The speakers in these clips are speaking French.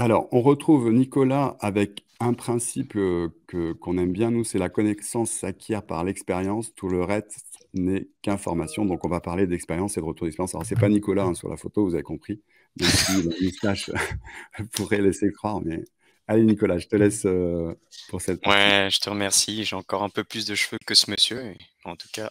Alors, on retrouve Nicolas avec un principe qu'on aime bien, nous, c'est la connaissance s'acquiert par l'expérience. Tout le reste n'est qu'information. Donc, on va parler d'expérience et de retour d'expérience. Alors, c'est pas Nicolas hein, sur la photo, vous avez compris, même si la moustache pourrait laisser croire. Mais allez, Nicolas, je te laisse pour cette partie. Ouais, je te remercie. J'ai encore un peu plus de cheveux que ce monsieur. Et en tout cas,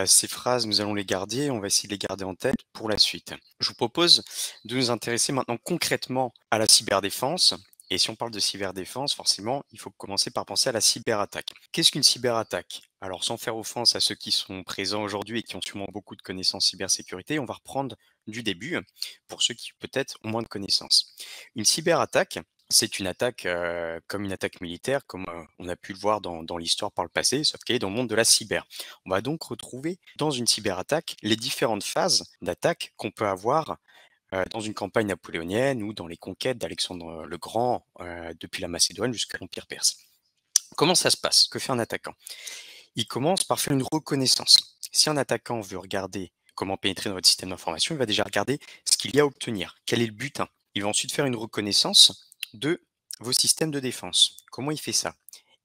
ces phrases, nous allons les garder. On va essayer de les garder en tête pour la suite. Je vous propose de nous intéresser maintenant concrètement à la cyberdéfense. Et si on parle de cyberdéfense, forcément, il faut commencer par penser à la cyberattaque. Qu'est-ce qu'une cyberattaque? Alors, sans faire offense à ceux qui sont présents aujourd'hui et qui ont sûrement beaucoup de connaissances cybersécurité, on va reprendre du début pour ceux qui peut-être ont moins de connaissances. Une cyberattaque, c'est une attaque comme une attaque militaire, comme on a pu le voir dans l'histoire par le passé, sauf qu'elle est dans le monde de la cyber. On va donc retrouver dans une cyberattaque les différentes phases d'attaque qu'on peut avoir dans une campagne napoléonienne ou dans les conquêtes d'Alexandre le Grand depuis la Macédoine jusqu'à l'Empire perse. Comment ça se passe? Que fait un attaquant? Il commence par faire une reconnaissance. Si un attaquant veut regarder comment pénétrer dans votre système d'information, il va déjà regarder ce qu'il y a à obtenir, quel est le butin. Il va ensuite faire une reconnaissance de vos systèmes de défense. Comment il fait ça?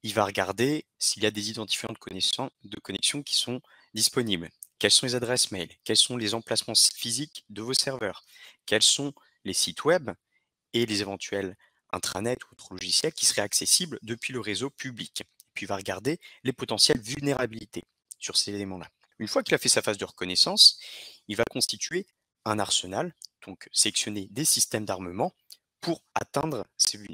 Il va regarder s'il y a des identifiants de connexion qui sont disponibles. Quelles sont les adresses mail? Quels sont les emplacements physiques de vos serveurs? Quels sont les sites web et les éventuels intranets ou autres logiciels qui seraient accessibles depuis le réseau public? Puis il va regarder les potentielles vulnérabilités sur ces éléments-là. Une fois qu'il a fait sa phase de reconnaissance, il va constituer un arsenal, donc sélectionner des systèmes d'armement pour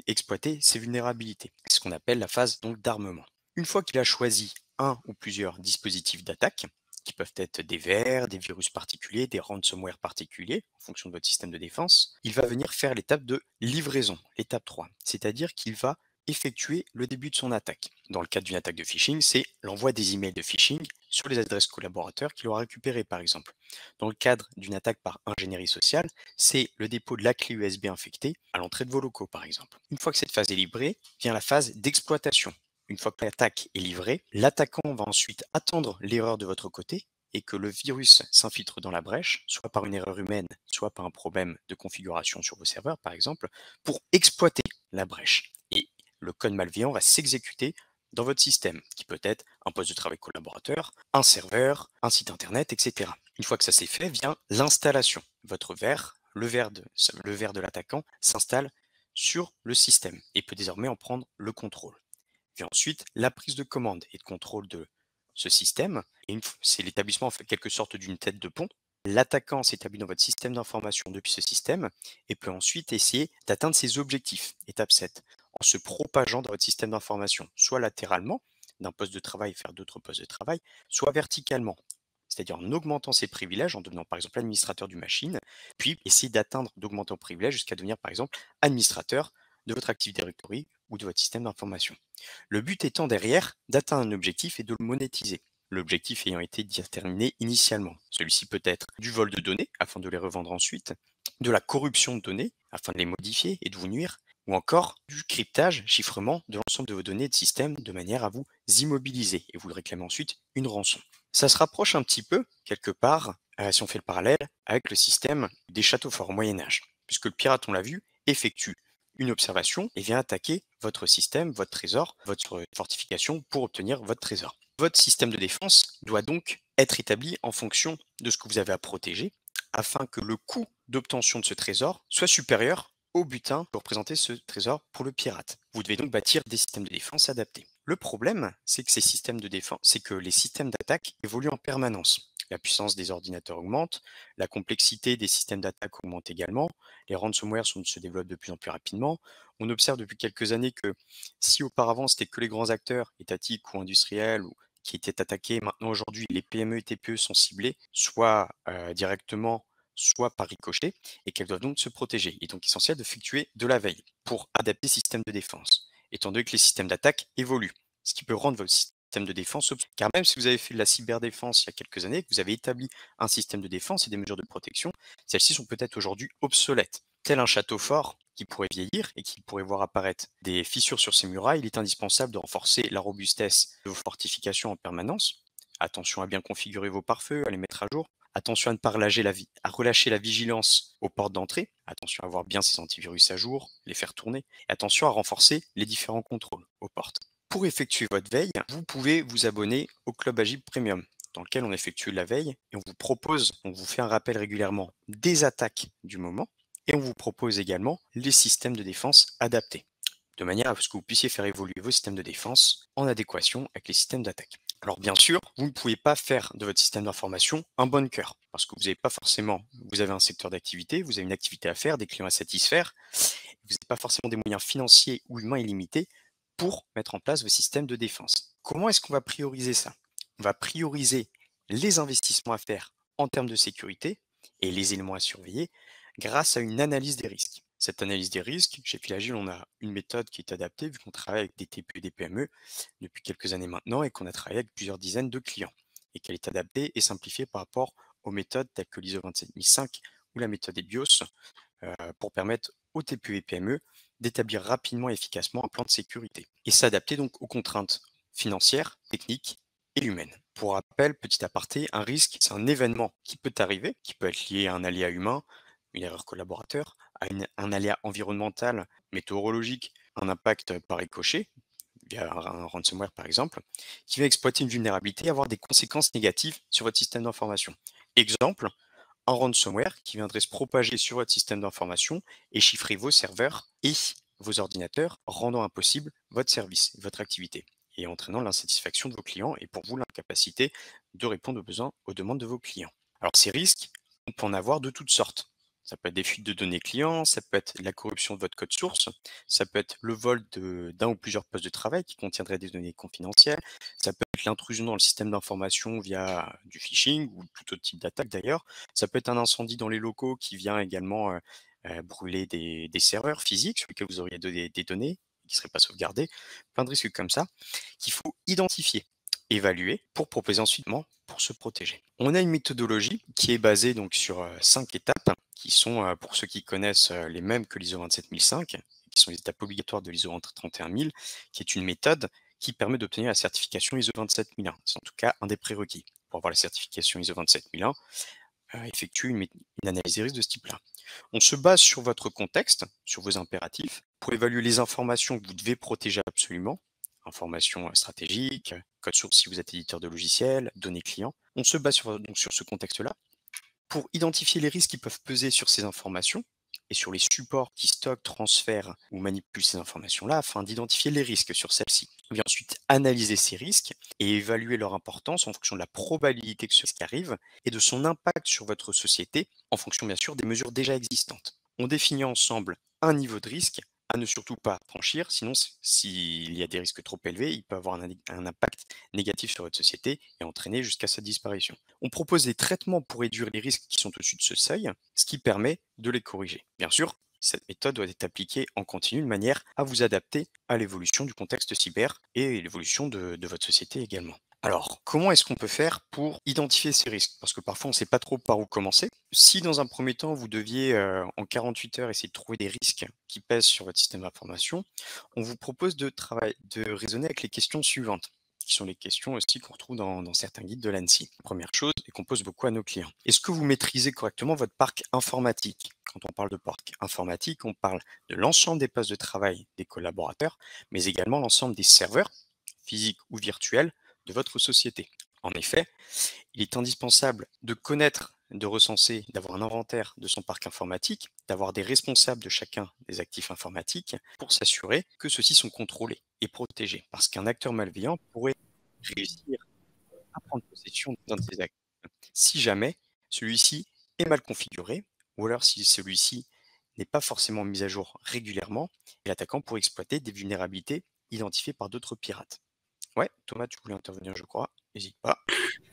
exploiter ces vulnérabilités. C'est ce qu'on appelle la phase donc d'armement. Une fois qu'il a choisi un ou plusieurs dispositifs d'attaque, qui peuvent être des vers, des virus particuliers, des ransomware particuliers, en fonction de votre système de défense, il va venir faire l'étape de livraison, l'étape 3, c'est-à-dire qu'il va effectuer le début de son attaque. Dans le cadre d'une attaque de phishing, c'est l'envoi des emails de phishing sur les adresses collaborateurs qu'il aura récupérées, par exemple. Dans le cadre d'une attaque par ingénierie sociale, c'est le dépôt de la clé USB infectée à l'entrée de vos locaux, par exemple. Une fois que cette phase est livrée, vient la phase d'exploitation. Une fois que l'attaque est livrée, l'attaquant va ensuite attendre l'erreur de votre côté et que le virus s'infiltre dans la brèche, soit par une erreur humaine, soit par un problème de configuration sur vos serveurs, par exemple, pour exploiter la brèche. Et le code malveillant va s'exécuter dans votre système, qui peut être un poste de travail collaborateur, un serveur, un site internet, etc. Une fois que ça c'est fait, vient l'installation. Votre verre, le verre de l'attaquant, s'installe sur le système et peut désormais en prendre le contrôle. Puis ensuite, la prise de commande et de contrôle de ce système. C'est l'établissement en fait, quelque sorte d'une tête de pont. L'attaquant s'établit dans votre système d'information depuis ce système et peut ensuite essayer d'atteindre ses objectifs, étape 7, en se propageant dans votre système d'information, soit latéralement, d'un poste de travail vers d'autres postes de travail, soit verticalement, c'est-à-dire en augmentant ses privilèges, en devenant par exemple administrateur d'une machine, puis essayer d'atteindre, d'augmenter en privilèges jusqu'à devenir par exemple administrateur de votre Active Directory ou de votre système d'information. Le but étant derrière d'atteindre un objectif et de le monétiser. L'objectif ayant été déterminé initialement. Celui-ci peut être du vol de données afin de les revendre ensuite, de la corruption de données afin de les modifier et de vous nuire, ou encore du cryptage, chiffrement de l'ensemble de vos données de système de manière à vous immobiliser et vous le réclamez ensuite une rançon. Ça se rapproche un petit peu, quelque part, si on fait le parallèle, avec le système des châteaux forts au Moyen-Âge, puisque le pirate, on l'a vu, effectue une observation et vient attaquer votre système, votre trésor, votre fortification pour obtenir votre trésor. Votre système de défense doit donc être établi en fonction de ce que vous avez à protéger afin que le coût d'obtention de ce trésor soit supérieur au butin pour représenter ce trésor pour le pirate. Vous devez donc bâtir des systèmes de défense adaptés. Le problème, c'est que les systèmes d'attaque évoluent en permanence. La puissance des ordinateurs augmente, la complexité des systèmes d'attaque augmente également, les ransomware se développent de plus en plus rapidement. On observe depuis quelques années que si auparavant c'était que les grands acteurs étatiques ou industriels qui étaient attaqués, maintenant aujourd'hui les PME et TPE sont ciblées, soit directement, soit par ricochet, et qu'elles doivent donc se protéger. Il est donc essentiel d'effectuer de la veille pour adapter le système de défense, étant donné que les systèmes d'attaque évoluent, ce qui peut rendre votre système de défense obsolète. Car même si vous avez fait de la cyberdéfense il y a quelques années, que vous avez établi un système de défense et des mesures de protection, celles-ci sont peut-être aujourd'hui obsolètes. Tel un château fort qui pourrait vieillir et qui pourrait voir apparaître des fissures sur ses murailles, il est indispensable de renforcer la robustesse de vos fortifications en permanence. Attention à bien configurer vos pare-feux, à les mettre à jour, Attention à ne pas relâcher la vigilance aux portes d'entrée. Attention à avoir bien ses antivirus à jour, les faire tourner. Et attention à renforcer les différents contrôles aux portes. Pour effectuer votre veille, vous pouvez vous abonner au Club Agile Premium, dans lequel on effectue la veille et on vous fait un rappel régulièrement des attaques du moment et on vous propose également les systèmes de défense adaptés, de manière à ce que vous puissiez faire évoluer vos systèmes de défense en adéquation avec les systèmes d'attaque. Alors bien sûr, vous ne pouvez pas faire de votre système d'information un bunker, parce que vous avez un secteur d'activité, vous avez une activité à faire, des clients à satisfaire, vous n'avez pas forcément des moyens financiers ou humains illimités pour mettre en place vos systèmes de défense. Comment est-ce qu'on va prioriser ça? On va prioriser les investissements à faire en termes de sécurité et les éléments à surveiller grâce à une analyse des risques. Cette analyse des risques, chez Filagile, on a une méthode qui est adaptée vu qu'on travaille avec des TPE et des PME depuis quelques années maintenant et qu'on a travaillé avec plusieurs dizaines de clients et qu'elle est adaptée et simplifiée par rapport aux méthodes telles que l'ISO 27005 ou la méthode EBIOS pour permettre aux TPE et PME d'établir rapidement et efficacement un plan de sécurité et s'adapter donc aux contraintes financières, techniques et humaines. Pour rappel, petit aparté, un risque, c'est un événement qui peut arriver, qui peut être lié à un aléa humain, une erreur collaborateur, à un aléa environnemental, météorologique, un impact par ricochet, via un ransomware par exemple, qui va exploiter une vulnérabilité et avoir des conséquences négatives sur votre système d'information. Exemple, un ransomware qui viendrait se propager sur votre système d'information et chiffrer vos serveurs et vos ordinateurs, rendant impossible votre service, votre activité, et entraînant l'insatisfaction de vos clients et pour vous l'incapacité de répondre aux besoins, aux demandes de vos clients. Alors ces risques, on peut en avoir de toutes sortes. Ça peut être des fuites de données clients, ça peut être la corruption de votre code source, ça peut être le vol d'un ou plusieurs postes de travail qui contiendraient des données confidentielles, ça peut être l'intrusion dans le système d'information via du phishing ou tout autre type d'attaque d'ailleurs, ça peut être un incendie dans les locaux qui vient également brûler des serveurs physiques sur lesquels vous auriez des données qui ne seraient pas sauvegardées, plein de risques comme ça qu'il faut identifier, évaluer pour proposer ensuite pour se protéger. On a une méthodologie qui est basée donc sur 5 étapes qui sont, pour ceux qui connaissent, les mêmes que l'ISO 27005, qui sont les étapes obligatoires de l'ISO 31000, qui est une méthode qui permet d'obtenir la certification ISO 27001. C'est en tout cas un des prérequis. Pour avoir la certification ISO 27001, effectuer une analyse des risques de ce type-là. On se base sur votre contexte, sur vos impératifs, pour évaluer les informations que vous devez protéger absolument, informations stratégiques, code source si vous êtes éditeur de logiciels, données clients. On se base donc sur ce contexte-là pour identifier les risques qui peuvent peser sur ces informations et sur les supports qui stockent, transfèrent ou manipulent ces informations-là afin d'identifier les risques sur celles-ci. On vient ensuite analyser ces risques et évaluer leur importance en fonction de la probabilité que ce risque arrive et de son impact sur votre société en fonction bien sûr des mesures déjà existantes. On définit ensemble un niveau de risque à ne surtout pas franchir, sinon s'il y a des risques trop élevés, il peut avoir un impact négatif sur votre société et entraîner jusqu'à sa disparition. On propose des traitements pour réduire les risques qui sont au-dessus de ce seuil, ce qui permet de les corriger. Bien sûr, cette méthode doit être appliquée en continu de manière à vous adapter à l'évolution du contexte cyber et l'évolution de votre société également. Alors, comment est-ce qu'on peut faire pour identifier ces risques? Parce que parfois, on ne sait pas trop par où commencer. Si dans un premier temps, vous deviez en 48 heures essayer de trouver des risques qui pèsent sur votre système d'information, on vous propose de raisonner avec les questions suivantes, qui sont les questions aussi qu'on retrouve dans certains guides de l'ANSSI. Première chose, et qu'on pose beaucoup à nos clients. Est-ce que vous maîtrisez correctement votre parc informatique? Quand on parle de parc informatique, on parle de l'ensemble des postes de travail des collaborateurs, mais également l'ensemble des serveurs, physiques ou virtuels, de votre société. En effet, il est indispensable de connaître, de recenser, d'avoir un inventaire de son parc informatique, d'avoir des responsables de chacun des actifs informatiques pour s'assurer que ceux-ci sont contrôlés et protégés. Parce qu'un acteur malveillant pourrait réussir à prendre possession d'un de ces actifs si jamais celui-ci est mal configuré ou alors si celui-ci n'est pas forcément mis à jour régulièrement et l'attaquant pourrait exploiter des vulnérabilités identifiées par d'autres pirates. Ouais, Thomas, tu voulais intervenir, je crois. N'hésite pas.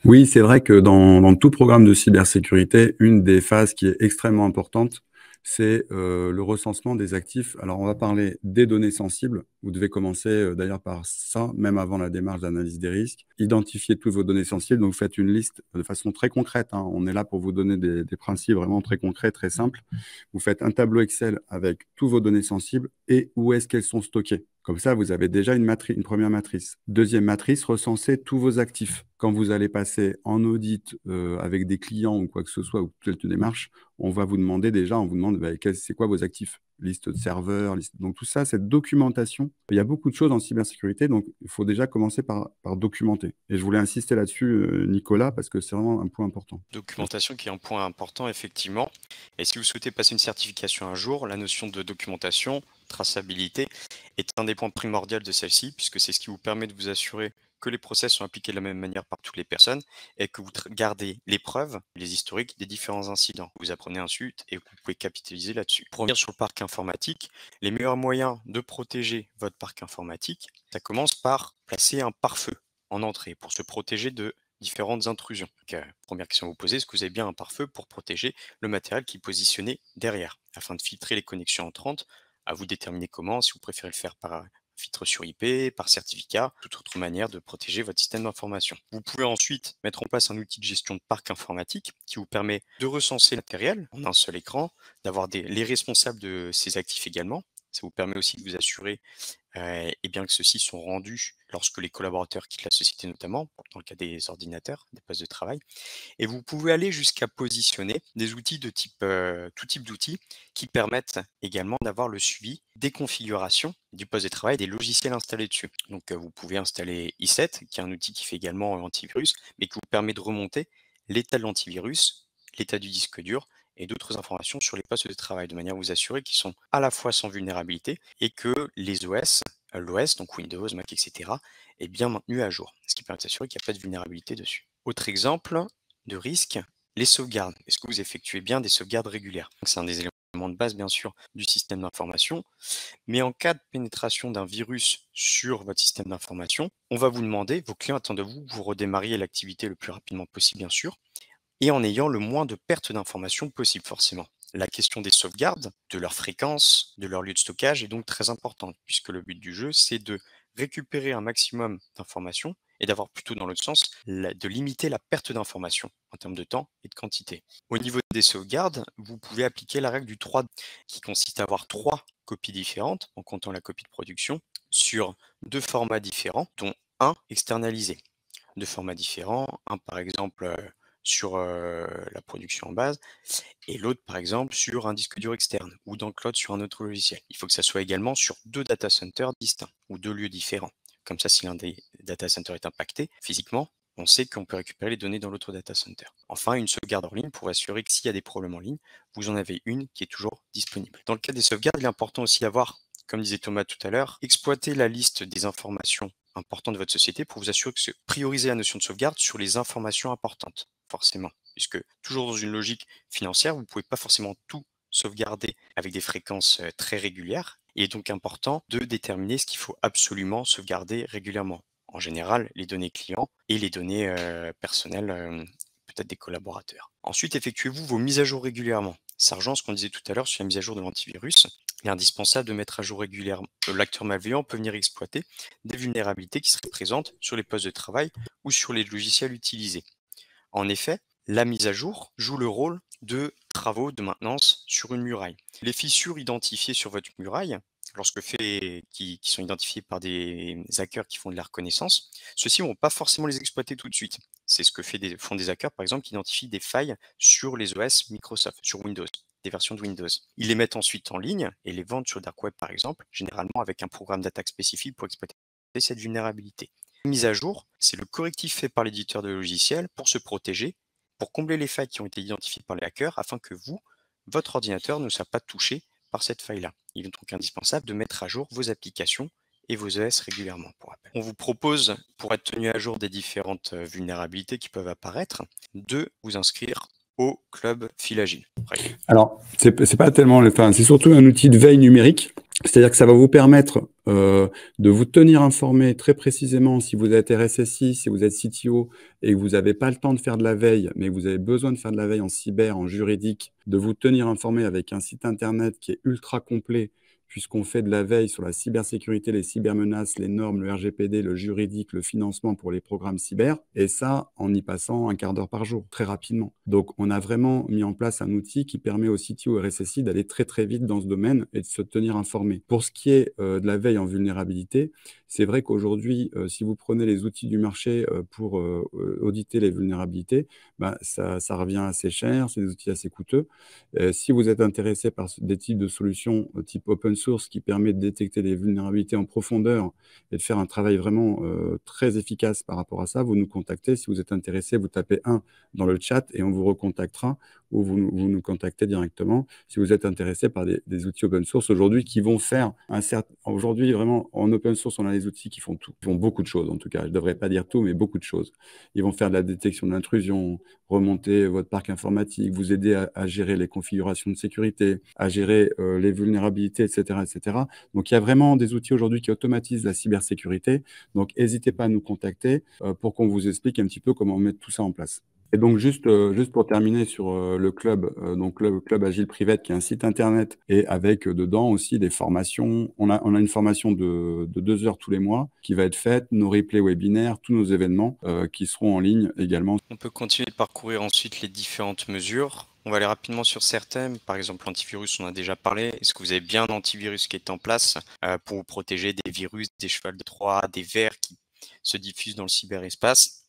Oui, c'est vrai que dans tout programme de cybersécurité, une des phases qui est extrêmement importante, c'est le recensement des actifs. Alors, on va parler des données sensibles. Vous devez commencer d'ailleurs par ça, même avant la démarche d'analyse des risques. Identifier toutes vos données sensibles. Donc, vous faites une liste de façon très concrète, hein. On est là pour vous donner des principes vraiment très concrets, très simples. Vous faites un tableau Excel avec toutes vos données sensibles et où est-ce qu'elles sont stockées. Comme ça, vous avez déjà une première matrice. Deuxième matrice, recensez tous vos actifs. Quand vous allez passer en audit avec des clients ou quoi que ce soit, ou toute démarche, on va vous demander déjà, on vous demande c'est quoi vos actifs? Liste de serveurs, liste... Donc tout ça, cette documentation. Il y a beaucoup de choses en cybersécurité, donc il faut déjà commencer par documenter. Et je voulais insister là-dessus, Nicolas, parce que c'est vraiment un point important. Documentation qui est un point important, effectivement. Et si vous souhaitez passer une certification un jour, la notion de documentation, traçabilité, est un des points primordiaux de celle-ci, puisque c'est ce qui vous permet de vous assurer que les process sont appliqués de la même manière par toutes les personnes et que vous gardez les preuves, les historiques des différents incidents. Vous apprenez ensuite et vous pouvez capitaliser là-dessus. Pour revenir sur le parc informatique, les meilleurs moyens de protéger votre parc informatique, ça commence par placer un pare-feu en entrée pour se protéger de différentes intrusions. Donc, première question à vous poser, est-ce que vous avez bien un pare-feu pour protéger le matériel qui est positionné derrière, afin de filtrer les connexions entrantes? À vous déterminer comment, si vous préférez le faire par filtre sur IP, par certificat, toute autre manière de protéger votre système d'information. Vous pouvez ensuite mettre en place un outil de gestion de parc informatique qui vous permet de recenser le matériel en un seul écran, d'avoir les responsables de ces actifs également. Ça vous permet aussi de vous assurer et bien que ceux-ci sont rendus lorsque les collaborateurs quittent la société, notamment dans le cas des ordinateurs, des postes de travail. Et vous pouvez aller jusqu'à positionner des outils de type, tout type d'outils qui permettent également d'avoir le suivi des configurations du poste de travail, des logiciels installés dessus. Donc vous pouvez installer i7, qui est un outil qui fait également antivirus, mais qui vous permet de remonter l'état de l'antivirus, l'état du disque dur, et d'autres informations sur les postes de travail, de manière à vous assurer qu'ils sont à la fois sans vulnérabilité et que les OS, l'OS, donc Windows, Mac, etc., est bien maintenu à jour, ce qui permet de s'assurer qu'il n'y a pas de vulnérabilité dessus. Autre exemple de risque, les sauvegardes. Est-ce que vous effectuez bien des sauvegardes régulières? C'est un des éléments de base, bien sûr, du système d'information, mais en cas de pénétration d'un virus sur votre système d'information, on va vous demander, vos clients attendent de vous, que vous redémarriez l'activité le plus rapidement possible, bien sûr, et en ayant le moins de pertes d'informations possible, forcément. La question des sauvegardes, de leur fréquence, de leur lieu de stockage est donc très importante, puisque le but du jeu, c'est de récupérer un maximum d'informations et d'avoir plutôt dans l'autre sens, de limiter la perte d'informations en termes de temps et de quantité. Au niveau des sauvegardes, vous pouvez appliquer la règle du 3, qui consiste à avoir 3 copies différentes, en comptant la copie de production, sur 2 formats différents, dont un externalisé. 2 formats différents, un par exemple sur la production en base, et l'autre par exemple sur un disque dur externe ou dans le cloud sur un autre logiciel. Il faut que ça soit également sur 2 data centers distincts ou 2 lieux différents. Comme ça, si l'un des data centers est impacté physiquement, on sait qu'on peut récupérer les données dans l'autre data center. Enfin, une sauvegarde en ligne pour assurer que s'il y a des problèmes en ligne, vous en avez une qui est toujours disponible. Dans le cas des sauvegardes, il est important aussi d'avoir, comme disait Thomas tout à l'heure, exploiter la liste des informations importantes de votre société pour vous assurer que prioriser la notion de sauvegarde sur les informations importantes, forcément. Puisque toujours dans une logique financière, vous ne pouvez pas forcément tout sauvegarder avec des fréquences très régulières. Il est donc important de déterminer ce qu'il faut absolument sauvegarder régulièrement. En général, les données clients et les données personnelles, peut-être des collaborateurs. Ensuite, effectuez-vous vos mises à jour régulièrement. Ça rejoint ce qu'on disait tout à l'heure sur la mise à jour de l'antivirus. Il est indispensable de mettre à jour régulièrement. L'acteur malveillant peut venir exploiter des vulnérabilités qui seraient présentes sur les postes de travail ou sur les logiciels utilisés. En effet, la mise à jour joue le rôle de travaux de maintenance sur une muraille. Les fissures identifiées sur votre muraille, qui sont identifiées par des hackers qui font de la reconnaissance, ceux-ci ne vont pas forcément les exploiter tout de suite. C'est ce que font des hackers, par exemple, qui identifient des failles sur les OS Microsoft, sur Windows, des versions de Windows. Ils les mettent ensuite en ligne et les vendent sur le dark web, par exemple, généralement avec un programme d'attaque spécifique pour exploiter cette vulnérabilité. Mise à jour, c'est le correctif fait par l'éditeur de logiciel pour se protéger, pour combler les failles qui ont été identifiées par les hackers, afin que votre ordinateur ne soit pas touché par cette faille-là. Il est donc indispensable de mettre à jour vos applications et vos OS régulièrement, pour rappel. On vous propose, pour être tenu à jour des différentes vulnérabilités qui peuvent apparaître, de vous inscrire au club Philagile. Alors, c'est pas tellement, c'est surtout un outil de veille numérique. C'est-à-dire que ça va vous permettre de vous tenir informé très précisément si vous êtes RSSI, si vous êtes CTO et que vous n'avez pas le temps de faire de la veille, mais que vous avez besoin de faire de la veille en cyber, en juridique, de vous tenir informé avec un site internet qui est ultra complet, puisqu'on fait de la veille sur la cybersécurité, les cybermenaces, les normes, le RGPD, le juridique, le financement pour les programmes cyber, et ça en y passant un quart d'heure par jour, très rapidement. Donc, on a vraiment mis en place un outil qui permet au CTO et RSSI d'aller très très vite dans ce domaine et de se tenir informé. Pour ce qui est de la veille en vulnérabilité, c'est vrai qu'aujourd'hui, si vous prenez les outils du marché pour auditer les vulnérabilités, ben, ça revient assez cher, c'est des outils assez coûteux. Si vous êtes intéressé par des types de solutions type open source qui permet de détecter les vulnérabilités en profondeur et de faire un travail vraiment très efficace par rapport à ça, vous nous contactez. Si vous êtes intéressé, vous tapez 1 dans le chat et on vous recontactera ou vous nous contactez directement si vous êtes intéressé par des outils open source aujourd'hui qui vont faire un certain... Aujourd'hui, vraiment, en open source, on a des outils qui font tout, qui font beaucoup de choses en tout cas. Je ne devrais pas dire tout, mais beaucoup de choses. Ils vont faire de la détection de l'intrusion, remonter votre parc informatique, vous aider à gérer les configurations de sécurité, à gérer les vulnérabilités, etc., etc. Donc, il y a vraiment des outils aujourd'hui qui automatisent la cybersécurité. Donc, n'hésitez pas à nous contacter pour qu'on vous explique un petit peu comment mettre tout ça en place. Et donc, juste pour terminer sur le club, donc le Club Agile Private, qui est un site internet, et avec dedans aussi des formations. On a une formation de 2 heures tous les mois qui va être faite, nos replays webinaires, tous nos événements qui seront en ligne également. On peut continuer de parcourir ensuite les différentes mesures. On va aller rapidement sur certaines. Par exemple, l'antivirus, on a déjà parlé. Est-ce que vous avez bien un antivirus qui est en place pour vous protéger des virus, des chevals de Troie, des vers qui se diffusent dans le cyberespace?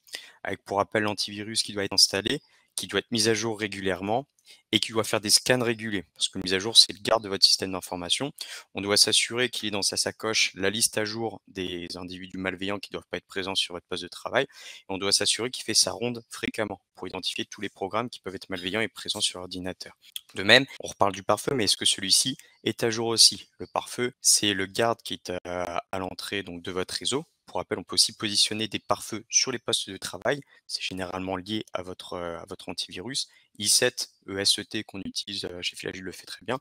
Avec pour rappel l'antivirus qui doit être installé, qui doit être mis à jour régulièrement et qui doit faire des scans réguliers. Parce que mise à jour, c'est le garde de votre système d'information. On doit s'assurer qu'il ait dans sa sacoche la liste à jour des individus malveillants qui ne doivent pas être présents sur votre poste de travail. Et on doit s'assurer qu'il fait sa ronde fréquemment pour identifier tous les programmes qui peuvent être malveillants et présents sur l'ordinateur. De même, on reparle du pare-feu, mais est-ce que celui-ci est à jour aussi? Le pare-feu, c'est le garde qui est à l'entrée donc, de votre réseau. Pour rappel, on peut aussi positionner des pare-feux sur les postes de travail. C'est généralement lié à votre antivirus. i7, ESET qu'on utilise chez Filagile le fait très bien.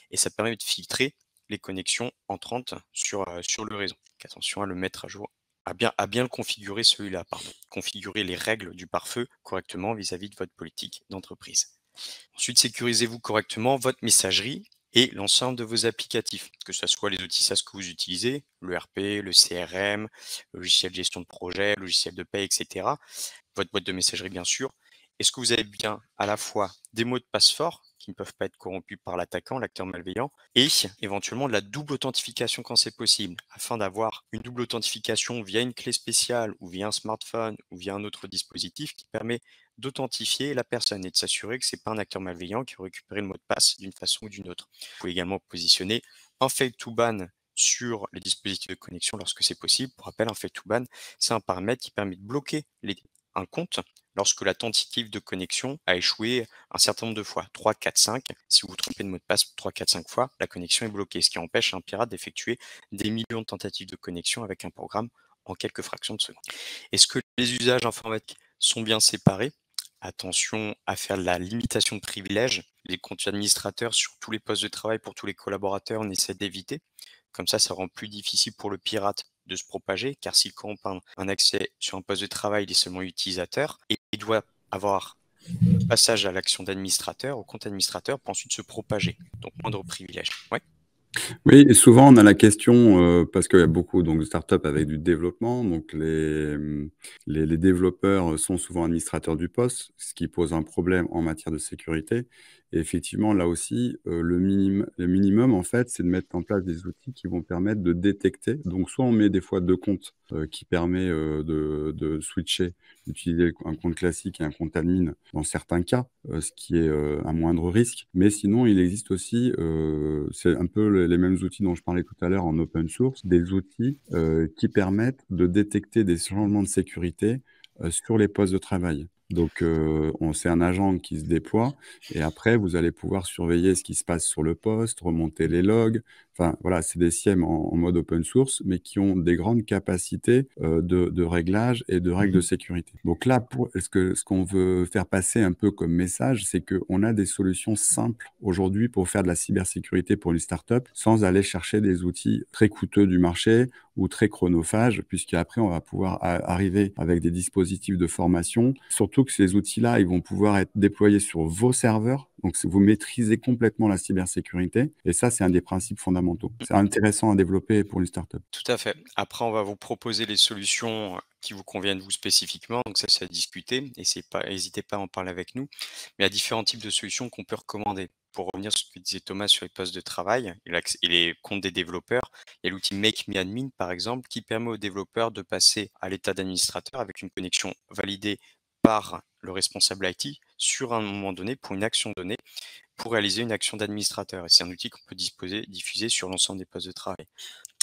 Et ça permet de filtrer les connexions entrantes sur le réseau. Donc, attention à le mettre à jour, à bien le configurer celui-là, pardon. Configurer les règles du pare-feu correctement vis-à-vis de votre politique d'entreprise. Ensuite, sécurisez-vous correctement votre messagerie et l'ensemble de vos applicatifs, que ce soit les outils SaaS que vous utilisez, le RP, le CRM, le logiciel de gestion de projet, le logiciel de paie, etc. Votre boîte de messagerie, bien sûr. Est-ce que vous avez bien à la fois des mots de passe forts qui ne peuvent pas être corrompus par l'attaquant, l'acteur malveillant, et éventuellement de la double authentification quand c'est possible, afin d'avoir une double authentification via une clé spéciale ou via un smartphone ou via un autre dispositif qui permet d'authentifier la personne et de s'assurer que ce n'est pas un acteur malveillant qui a récupéré le mot de passe d'une façon ou d'une autre. Vous pouvez également positionner un fail to ban sur les dispositifs de connexion lorsque c'est possible. Pour rappel, un fail to ban, c'est un paramètre qui permet de bloquer un compte lorsque la tentative de connexion a échoué un certain nombre de fois, 3, 4, 5. Si vous vous trompez de mot de passe 3, 4, 5 fois, la connexion est bloquée, ce qui empêche un pirate d'effectuer des millions de tentatives de connexion avec un programme en quelques fractions de secondes. Est-ce que les usages informatiques sont bien séparés? Attention à faire de la limitation de privilèges. Les comptes administrateurs sur tous les postes de travail pour tous les collaborateurs, on essaie d'éviter. Comme ça rend plus difficile pour le pirate de se propager, car s'il compte un accès sur un poste de travail, il est seulement utilisateur et il doit avoir le passage à l'action d'administrateur, au compte administrateur, pour ensuite se propager. Donc moindre privilège. Ouais. Oui, et souvent on a la question, parce qu'il y a beaucoup donc, de startups avec du développement, donc les développeurs sont souvent administrateurs du poste, ce qui pose un problème en matière de sécurité. Et effectivement, là aussi, le minimum, en fait, c'est de mettre en place des outils qui vont permettre de détecter. Donc, soit on met des fois deux comptes qui permet de switcher, d'utiliser un compte classique et un compte admin dans certains cas, ce qui est un moindre risque. Mais sinon, il existe aussi, c'est un peu les mêmes outils dont je parlais tout à l'heure en open source, des outils qui permettent de détecter des changements de sécurité sur les postes de travail. Donc, c'est un agent qui se déploie et après, vous allez pouvoir surveiller ce qui se passe sur le poste, remonter les logs. Enfin, voilà, c'est des SIEM en mode open source, mais qui ont des grandes capacités de réglage et de règles de sécurité. Donc là, ce qu'on veut faire passer un peu comme message, c'est qu'on a des solutions simples aujourd'hui pour faire de la cybersécurité pour une startup sans aller chercher des outils très coûteux du marché ou très chronophages, puisqu'après, on va pouvoir arriver avec des dispositifs de formation. Surtout que ces outils-là, ils vont pouvoir être déployés sur vos serveurs Donc, vous maîtrisez complètement la cybersécurité. Et ça, c'est un des principes fondamentaux. C'est intéressant à développer pour une startup. Tout à fait. Après, on va vous proposer les solutions qui vous conviennent vous spécifiquement. Donc ça, c'est à discuter. Et c'est pas, n'hésitez pas à en parler avec nous. Mais il y a différents types de solutions qu'on peut recommander. Pour revenir sur ce que disait Thomas sur les postes de travail et les comptes des développeurs, il y a l'outil Make Me Admin, par exemple, qui permet aux développeurs de passer à l'état d'administrateur avec une connexion validée par le responsable IT sur un moment donné pour une action donnée pour réaliser une action d'administrateur. Et c'est un outil qu'on peut diffuser sur l'ensemble des postes de travail.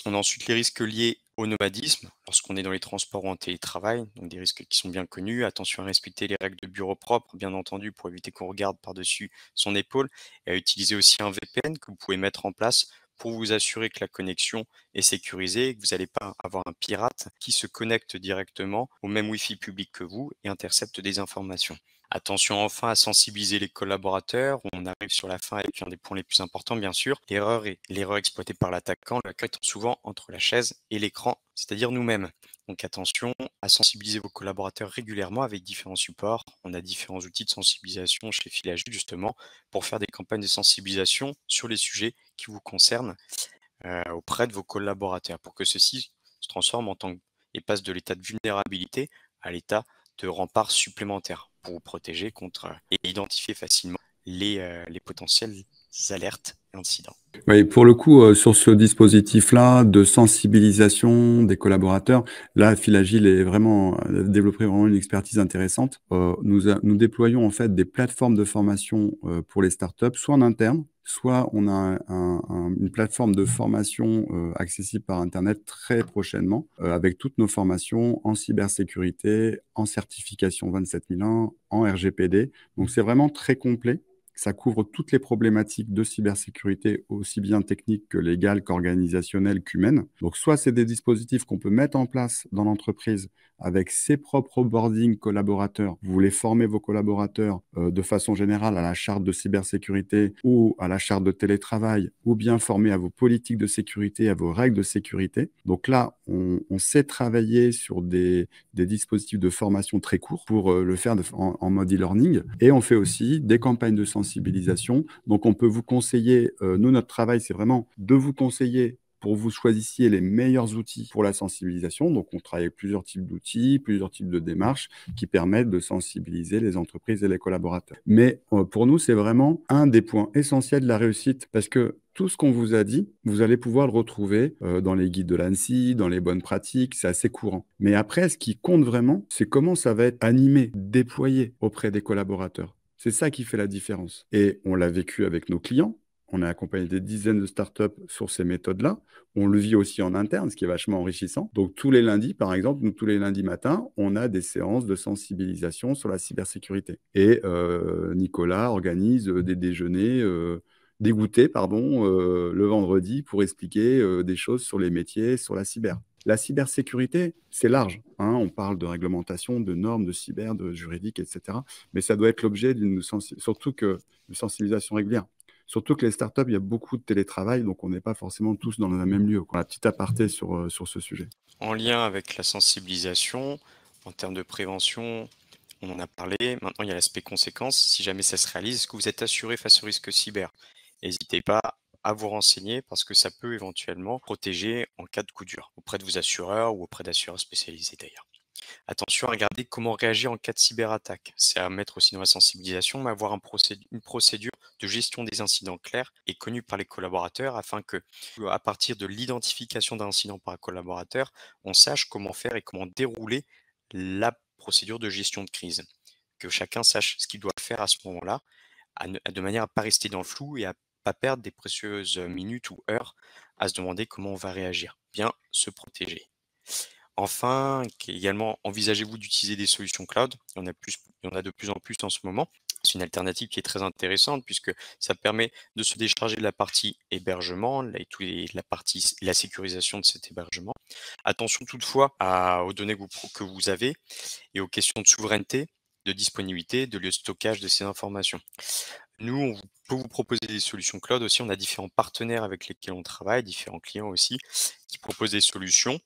On a ensuite les risques liés au nomadisme, lorsqu'on est dans les transports ou en télétravail, donc des risques qui sont bien connus. Attention à respecter les règles de bureau propre, bien entendu, pour éviter qu'on regarde par-dessus son épaule, et à utiliser aussi un VPN que vous pouvez mettre en place pour vous assurer que la connexion est sécurisée et que vous n'allez pas avoir un pirate qui se connecte directement au même Wi-Fi public que vous et intercepte des informations. Attention enfin à sensibiliser les collaborateurs. On arrive sur la fin avec un des points les plus importants, bien sûr. L'erreur exploitée par l'attaquant, le hacker étant souvent entre la chaise et l'écran, c'est-à-dire nous-mêmes. Donc attention à sensibiliser vos collaborateurs régulièrement avec différents supports. On a différents outils de sensibilisation chez Filagil justement pour faire des campagnes de sensibilisation sur les sujets qui vous concernent auprès de vos collaborateurs pour que ceux-ci se transforment et passent de l'état de vulnérabilité à l'état de rempart supplémentaire pour vous protéger contre et identifier facilement les potentielles alertes et incidents. Oui, pour le coup, sur ce dispositif-là de sensibilisation des collaborateurs, là, Filagil est vraiment développé vraiment une expertise intéressante. Nous déployons en fait des plateformes de formation pour les startups, soit en interne, soit on a une plateforme de formation accessible par Internet très prochainement, avec toutes nos formations en cybersécurité, en certification 27001, en RGPD. Donc, c'est vraiment très complet. Ça couvre toutes les problématiques de cybersécurité, aussi bien techniques que légales, qu'organisationnelles, qu'humaines. Donc, soit c'est des dispositifs qu'on peut mettre en place dans l'entreprise avec ses propres boarding collaborateurs. Vous voulez former vos collaborateurs de façon générale à la charte de cybersécurité ou à la charte de télétravail, ou bien former à vos politiques de sécurité, à vos règles de sécurité. Donc là, on sait travailler sur des dispositifs de formation très courts pour le faire en mode e-learning. Et on fait aussi des campagnes de sensibilisation. Donc, on peut vous conseiller, nous, notre travail, c'est vraiment de vous conseiller pour que vous choisissiez les meilleurs outils pour la sensibilisation. Donc, on travaille avec plusieurs types d'outils, plusieurs types de démarches qui permettent de sensibiliser les entreprises et les collaborateurs. Mais pour nous, c'est vraiment un des points essentiels de la réussite parce que tout ce qu'on vous a dit, vous allez pouvoir le retrouver dans les guides de l'ANSSI, dans les bonnes pratiques, c'est assez courant. Mais après, ce qui compte vraiment, c'est comment ça va être animé, déployé auprès des collaborateurs. C'est ça qui fait la différence. Et on l'a vécu avec nos clients. On a accompagné des dizaines de startups sur ces méthodes-là. On le vit aussi en interne, ce qui est vachement enrichissant. Donc, tous les lundis, par exemple, nous, tous les lundis matins, on a des séances de sensibilisation sur la cybersécurité. Et Nicolas organise des déjeuners, des goûters, pardon, le vendredi pour expliquer des choses sur les métiers, sur la cyber. La cybersécurité, c'est large. Hein. On parle de réglementation, de normes, de cyber, de juridique, etc. Mais ça doit être l'objet d'une sensibilisation régulière. Surtout que les startups, il y a beaucoup de télétravail, donc on n'est pas forcément tous dans le même lieu. Voilà, petit aparté sur ce sujet. En lien avec la sensibilisation, en termes de prévention, on en a parlé. Maintenant, il y a l'aspect conséquence. Si jamais ça se réalise, est-ce que vous êtes assuré face au risque cyber? N'hésitez pas à vous renseigner parce que ça peut éventuellement protéger en cas de coup dur auprès de vos assureurs ou auprès d'assureurs spécialisés d'ailleurs. Attention à regarder comment réagir en cas de cyberattaque. C'est à mettre aussi dans la sensibilisation, mais avoir une procédure de gestion des incidents claire et connue par les collaborateurs afin que, à partir de l'identification d'un incident par un collaborateur, on sache comment faire et comment dérouler la procédure de gestion de crise. Que chacun sache ce qu'il doit faire à ce moment-là, de manière à ne pas rester dans le flou et à ne pas perdre des précieuses minutes ou heures à se demander comment on va réagir. Bien se protéger. Enfin, également, envisagez-vous d'utiliser des solutions cloud? Il y en a de plus en plus en ce moment. C'est une alternative qui est très intéressante puisque ça permet de se décharger de la partie hébergement la sécurisation de cet hébergement. Attention toutefois aux données que vous avez et aux questions de souveraineté, de disponibilité, de lieu de stockage de ces informations. Nous, on peut vous proposer des solutions cloud aussi. On a différents partenaires avec lesquels on travaille, différents clients aussi, qui proposent des solutions.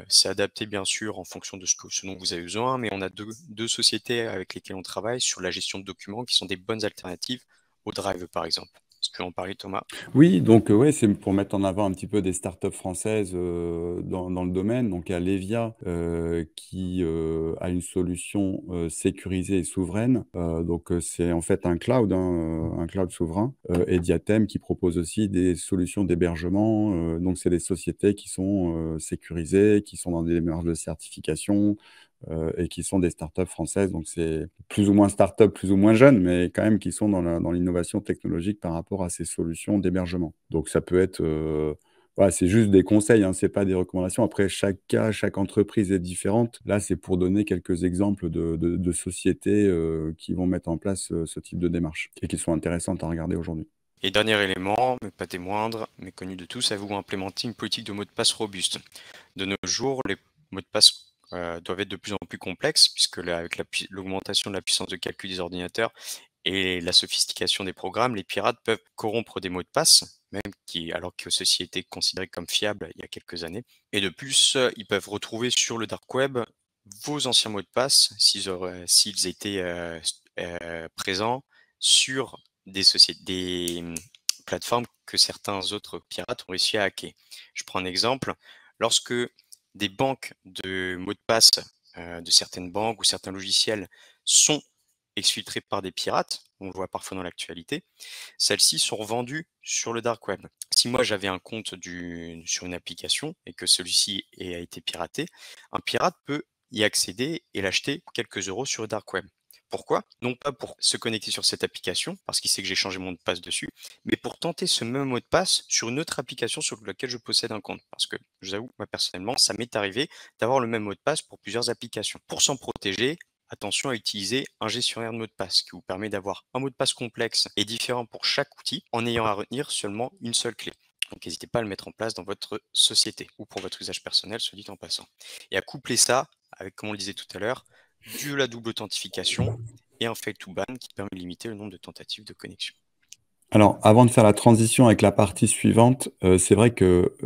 C'est adapté bien sûr en fonction de ce dont vous avez besoin, mais on a deux sociétés avec lesquelles on travaille sur la gestion de documents qui sont des bonnes alternatives au Drive, par exemple. Est-ce que tu veux en parler, Thomas? Oui, donc ouais, c'est pour mettre en avant un petit peu des startups françaises dans le domaine. Donc il y a Levia qui a une solution sécurisée et souveraine. Donc c'est en fait un cloud souverain. Et Diatem qui propose aussi des solutions d'hébergement. Donc c'est des sociétés qui sont sécurisées, qui sont dans des démarches de certification et qui sont des startups françaises. Donc, c'est plus ou moins startups, plus ou moins jeunes, mais quand même qui sont dans l'innovation technologique par rapport à ces solutions d'hébergement. Donc, ça peut être... voilà, c'est juste des conseils, hein, c'est pas des recommandations. Après, chaque cas, chaque entreprise est différente. Là, c'est pour donner quelques exemples de sociétés qui vont mettre en place ce type de démarche et qui sont intéressantes à regarder aujourd'hui. Et dernier élément, mais pas des moindres, mais connu de tous, avez-vous implémenté une politique de mot de passe robuste? De nos jours, les mots de passe doivent être de plus en plus complexes, puisque là, avec l'augmentation de la puissance de calcul des ordinateurs et la sophistication des programmes, les pirates peuvent corrompre des mots de passe, alors que ceci était considéré comme fiable il y a quelques années. Et de plus, ils peuvent retrouver sur le dark web vos anciens mots de passe s'ils étaient présents sur des plateformes que certains autres pirates ont réussi à hacker. Je prends un exemple. Lorsque des banques de mots de passe de certaines banques ou certains logiciels sont exfiltrés par des pirates, on le voit parfois dans l'actualité, celles-ci sont revendues sur le dark web. Si moi j'avais un compte sur une application et que celui-ci a été piraté, un pirate peut y accéder et l'acheter pour quelques euros sur le dark web. Pourquoi? Non pas pour se connecter sur cette application, parce qu'il sait que j'ai changé mon mot de passe dessus, mais pour tenter ce même mot de passe sur une autre application sur laquelle je possède un compte. Parce que, je vous avoue, moi personnellement, ça m'est arrivé d'avoir le même mot de passe pour plusieurs applications. Pour s'en protéger, attention à utiliser un gestionnaire de mot de passe qui vous permet d'avoir un mot de passe complexe et différent pour chaque outil en ayant à retenir seulement une seule clé. Donc n'hésitez pas à le mettre en place dans votre société ou pour votre usage personnel, soit dit en passant. Et à coupler ça avec, comme on le disait tout à l'heure, de la double authentification et un fail to ban qui permet de limiter le nombre de tentatives de connexion. Alors, avant de faire la transition avec la partie suivante, c'est vrai que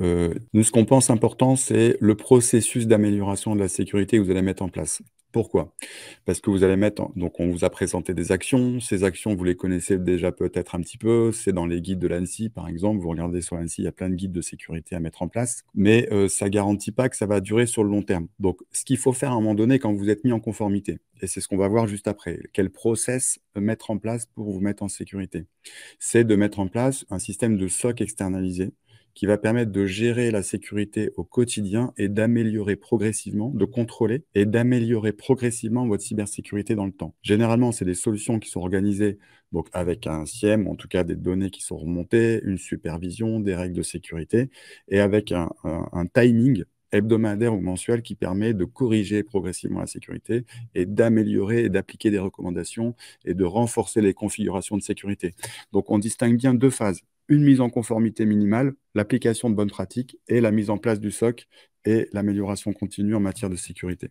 nous, ce qu'on pense important, c'est le processus d'amélioration de la sécurité que vous allez mettre en place. Pourquoi? Parce que vous allez donc on vous a présenté des actions. Ces actions, vous les connaissez déjà peut-être un petit peu. C'est dans les guides de l'ANSSI, par exemple. Vous regardez sur l'ANSSI, il y a plein de guides de sécurité à mettre en place. Mais ça ne garantit pas que ça va durer sur le long terme. Donc, ce qu'il faut faire à un moment donné quand vous êtes mis en conformité, et c'est ce qu'on va voir juste après, quel process mettre en place pour vous mettre en sécurité, c'est de mettre en place un système de SOC externalisé qui va permettre de gérer la sécurité au quotidien et d'améliorer progressivement, de contrôler et d'améliorer progressivement votre cybersécurité dans le temps. Généralement, c'est des solutions qui sont organisées donc avec un SIEM, en tout cas des données qui sont remontées, une supervision, des règles de sécurité et avec un timing hebdomadaire ou mensuel qui permet de corriger progressivement la sécurité et d'améliorer et d'appliquer des recommandations et de renforcer les configurations de sécurité. Donc, on distingue bien deux phases. Une mise en conformité minimale, l'application de bonnes pratiques et la mise en place du SOC et l'amélioration continue en matière de sécurité.